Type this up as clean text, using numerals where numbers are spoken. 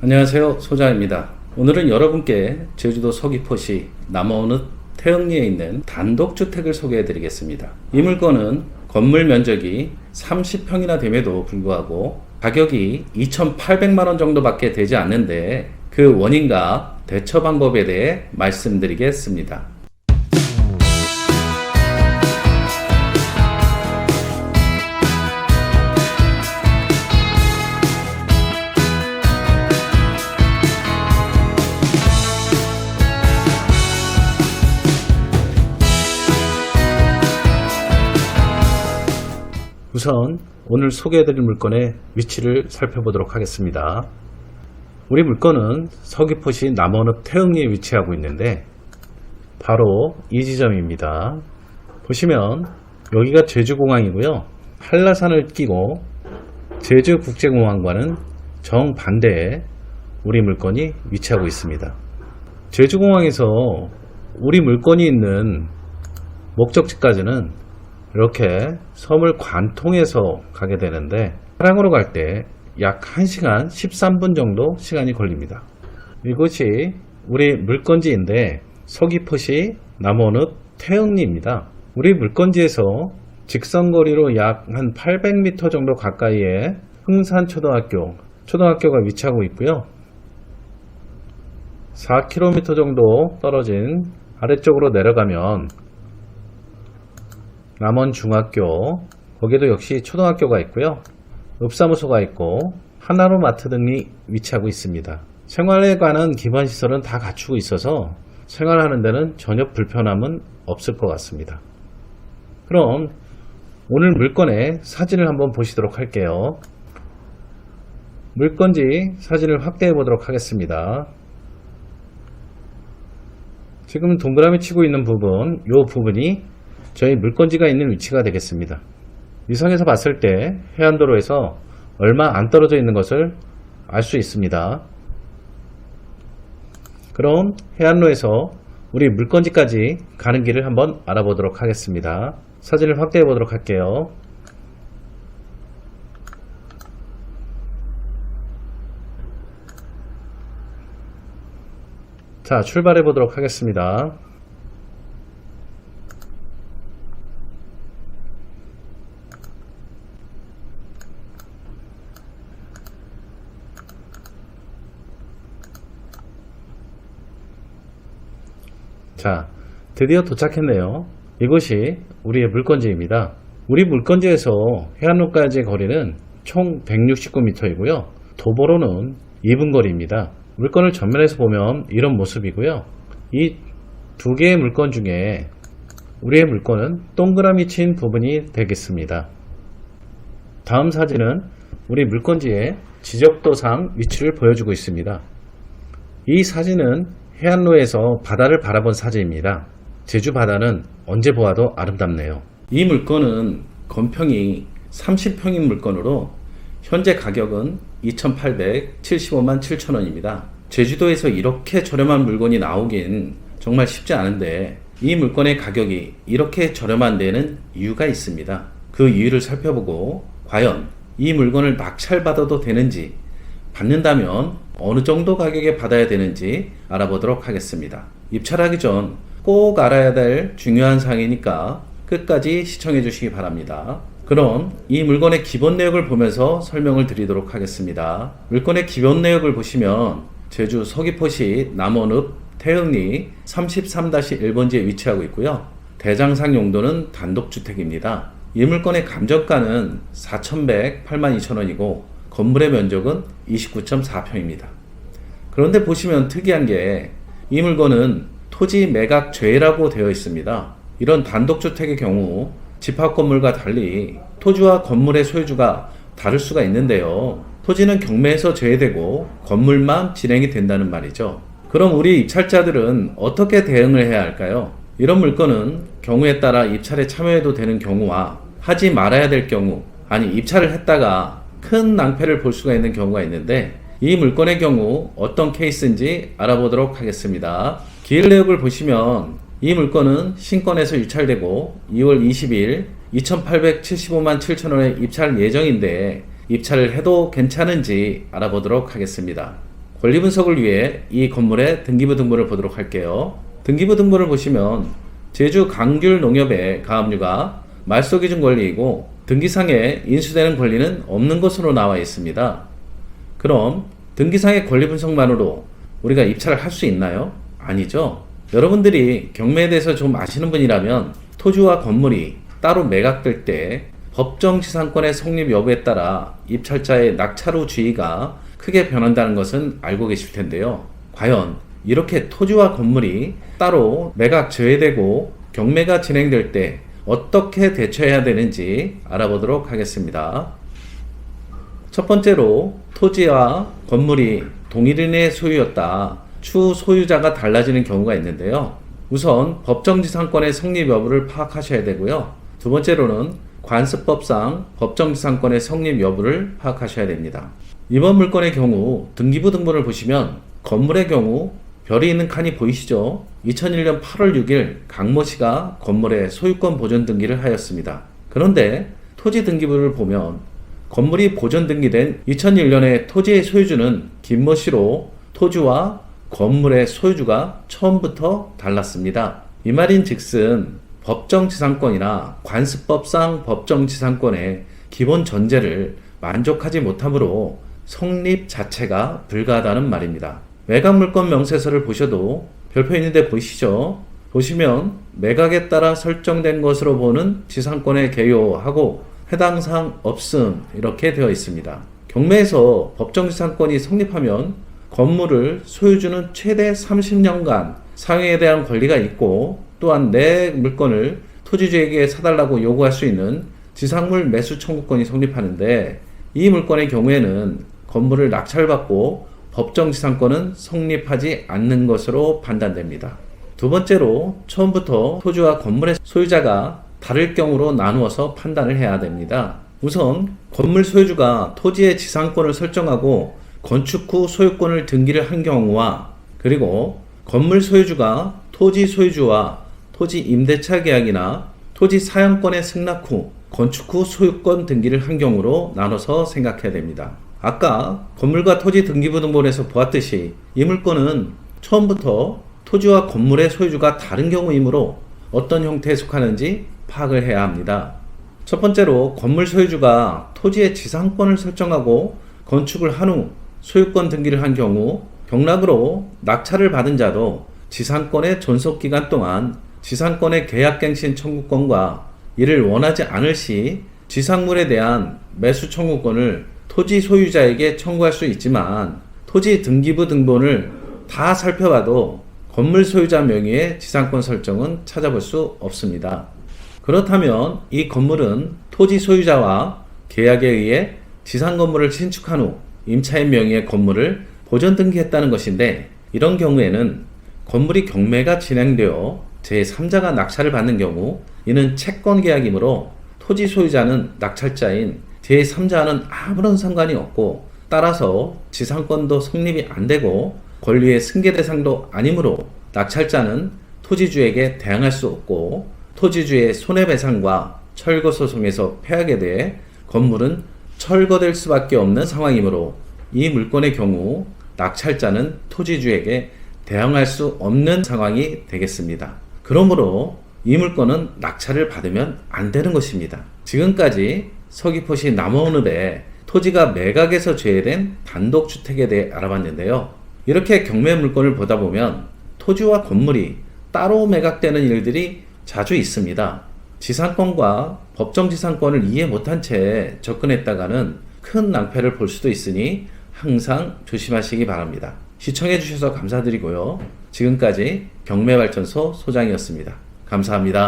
안녕하세요, 소장입니다. 오늘은 여러분께 제주도 서귀포시 남어읍 태흥리에 있는 단독주택을 소개해 드리겠습니다. 이 물건은 건물 면적이 30평이나 됨에도 불구하고 가격이 2,800만원 정도밖에 되지 않는데 그 원인과 대처 방법에 대해 말씀드리겠습니다. 우선 오늘 소개해드릴 물건의 위치를 살펴보도록 하겠습니다. 우리 물건은 서귀포시 남어읍 태흥리에 위치하고 있는데 바로 이 지점입니다. 보시면 여기가 제주공항이고요. 한라산을 끼고 제주국제공항과는 정반대에 우리 물건이 위치하고 있습니다. 제주공항에서 우리 물건이 있는 목적지까지는 이렇게 섬을 관통해서 가게 되는데 차량으로 갈 때 약 1시간 13분 정도 시간이 걸립니다. 이곳이 우리 물건지인데 서귀포시 남어읍 태흥리입니다. 우리 물건지에서 직선거리로 약 한 800m 정도 가까이에 흥산초등학교가 위치하고 있고요. 4km 정도 떨어진 아래쪽으로 내려가면 남원중학교, 거기도 역시 초등학교가 있고요. 읍사무소가 있고 하나로마트 등이 위치하고 있습니다. 생활에 관한 기반시설은 다 갖추고 있어서 생활하는 데는 전혀 불편함은 없을 것 같습니다. 그럼 오늘 물건의 사진을 한번 보시도록 할게요. 물건지 사진을 확대해 보도록 하겠습니다. 지금 동그라미 치고 있는 부분, 이 부분이 저희 물건지가 있는 위치가 되겠습니다. 위성에서 봤을 때 해안도로에서 얼마 안 떨어져 있는 것을 알 수 있습니다. 그럼 해안로에서 우리 물건지까지 가는 길을 한번 알아보도록 하겠습니다. 사진을 확대해 보도록 할게요. 자, 출발해 보도록 하겠습니다. 자, 드디어 도착했네요. 이곳이 우리의 물건지입니다. 우리 물건지에서 해안로까지의 거리는 총 169m이고요. 도보로는 2분 거리입니다. 물건을 전면에서 보면 이런 모습이고요. 이 두 개의 물건 중에 우리의 물건은 동그라미 친 부분이 되겠습니다. 다음 사진은 우리 물건지의 지적도상 위치를 보여주고 있습니다. 이 사진은 해안로에서 바다를 바라본 사진입니다. 제주 바다는 언제 보아도 아름답네요. 이 물건은 건평이 30평인 물건으로 현재 가격은 2,875만 7천원입니다. 제주도에서 이렇게 저렴한 물건이 나오긴 정말 쉽지 않은데 이 물건의 가격이 이렇게 저렴한 데는 이유가 있습니다. 그 이유를 살펴보고 과연 이 물건을 낙찰받아도 되는지, 받는다면 어느 정도 가격에 받아야 되는지 알아보도록 하겠습니다. 입찰하기 전 꼭 알아야 될 중요한 사항이니까 끝까지 시청해 주시기 바랍니다. 그럼 이 물건의 기본 내역을 보면서 설명을 드리도록 하겠습니다. 물건의 기본 내역을 보시면 제주 서귀포시 남어읍 태흥리 33-1번지에 위치하고 있고요. 대장상 용도는 단독주택입니다. 이 물건의 감정가는 4,108만 2천원이고 건물의 면적은 29.4평입니다. 그런데 보시면 특이한 게 이 물건은 토지 매각 죄라고 되어 있습니다. 이런 단독주택의 경우 집합건물과 달리 토지와 건물의 소유주가 다를 수가 있는데요. 토지는 경매에서 제외되고 건물만 진행이 된다는 말이죠. 그럼 우리 입찰자들은 어떻게 대응을 해야 할까요? 이런 물건은 경우에 따라 입찰에 참여해도 되는 경우와 하지 말아야 될 경우, 아니 입찰을 했다가 큰 낭패를 볼 수가 있는 경우가 있는데 이 물건의 경우 어떤 케이스인지 알아보도록 하겠습니다. 기일 내역을 보시면 이 물건은 신권에서 유찰되고 2월 20일 2,875만 7천원에 입찰 예정인데 입찰을 해도 괜찮은지 알아보도록 하겠습니다. 권리 분석을 위해 이 건물의 등기부 등본을 보도록 할게요. 등기부 등본을 보시면 제주 강귤 농협의 가압류가 말소 기준 권리이고 등기상에 인수되는 권리는 없는 것으로 나와 있습니다. 그럼 등기상의 권리 분석만으로 우리가 입찰을 할 수 있나요? 아니죠. 여러분들이 경매에 대해서 좀 아시는 분이라면 토지와 건물이 따로 매각될 때 법정지상권의 성립 여부에 따라 입찰자의 낙찰 후 주의가 크게 변한다는 것은 알고 계실 텐데요. 과연 이렇게 토지와 건물이 따로 매각 제외되고 경매가 진행될 때 어떻게 대처해야 되는지 알아보도록 하겠습니다. 첫 번째로 토지와 건물이 동일인의 소유였다. 추후 소유자가 달라지는 경우가 있는데요. 우선 법정지상권의 성립 여부를 파악하셔야 되고요. 두 번째로는 관습법상 법정지상권의 성립 여부를 파악하셔야 됩니다. 이번 물건의 경우 등기부 등본을 보시면 건물의 경우 별이 있는 칸이 보이시죠? 2001년 8월 6일 강모 씨가 건물의 소유권 보존 등기를 하였습니다. 그런데 토지 등기부를 보면 건물이 보존 등기된 2001년에 토지의 소유주는 김모 씨로 토지와 건물의 소유주가 처음부터 달랐습니다. 이 말인 즉슨 법정지상권이나 관습법상 법정지상권의 기본 전제를 만족하지 못하므로 성립 자체가 불가하다는 말입니다. 매각물건 명세서를 보셔도 별표 있는데 보이시죠? 보시면 매각에 따라 설정된 것으로 보는 지상권의 개요하고 해당 사항 없음 이렇게 되어 있습니다. 경매에서 법정지상권이 성립하면 건물을 소유주는 최대 30년간 사용에 대한 권리가 있고 또한 내 물건을 토지주에게 사달라고 요구할 수 있는 지상물 매수 청구권이 성립하는데 이 물건의 경우에는 건물을 낙찰받고 법정지상권은 성립하지 않는 것으로 판단됩니다. 두 번째로 처음부터 토지와 건물의 소유자가 다를 경우로 나누어서 판단을 해야 됩니다. 우선 건물 소유주가 토지의 지상권을 설정하고 건축 후 소유권을 등기를 한 경우와 그리고 건물 소유주가 토지 소유주와 토지 임대차 계약이나 토지 사용권의 승낙 후 건축 후 소유권 등기를 한 경우로 나눠서 생각해야 됩니다. 아까 건물과 토지 등기부 등본에서 보았듯이 이 물건은 처음부터 토지와 건물의 소유주가 다른 경우이므로 어떤 형태에 속하는지 파악을 해야 합니다. 첫 번째로 건물 소유주가 토지의 지상권을 설정하고 건축을 한 후 소유권 등기를 한 경우 경락으로 낙찰을 받은 자도 지상권의 존속기간 동안 지상권의 계약갱신 청구권과 이를 원하지 않을 시 지상물에 대한 매수 청구권을 토지 소유자에게 청구할 수 있지만 토지 등기부 등본을 다 살펴봐도 건물 소유자 명의의 지상권 설정은 찾아볼 수 없습니다. 그렇다면 이 건물은 토지 소유자와 계약에 의해 지상 건물을 신축한 후 임차인 명의의 건물을 보존 등기했다는 것인데 이런 경우에는 건물이 경매가 진행되어 제3자가 낙찰을 받는 경우 이는 채권 계약이므로 토지 소유자는 낙찰자인 제3자와는 아무런 상관이 없고 따라서 지상권도 성립이 안 되고 권리의 승계 대상도 아니므로 낙찰자는 토지주에게 대항할 수 없고 토지주의 손해배상과 철거소송에서 패하게 돼 건물은 철거될 수밖에 없는 상황이므로 이 물건의 경우 낙찰자는 토지주에게 대항할 수 없는 상황이 되겠습니다. 그러므로 이 물건은 낙찰을 받으면 안 되는 것입니다. 지금까지 서귀포시 남원읍에 토지가 매각에서 제외된 단독주택에 대해 알아봤는데요. 이렇게 경매 물건을 보다 보면 토지와 건물이 따로 매각되는 일들이 자주 있습니다. 지상권과 법정지상권을 이해 못한 채 접근했다가는 큰 낭패를 볼 수도 있으니 항상 조심하시기 바랍니다. 시청해주셔서 감사드리고요. 지금까지 경매발전소 소장이었습니다. 감사합니다.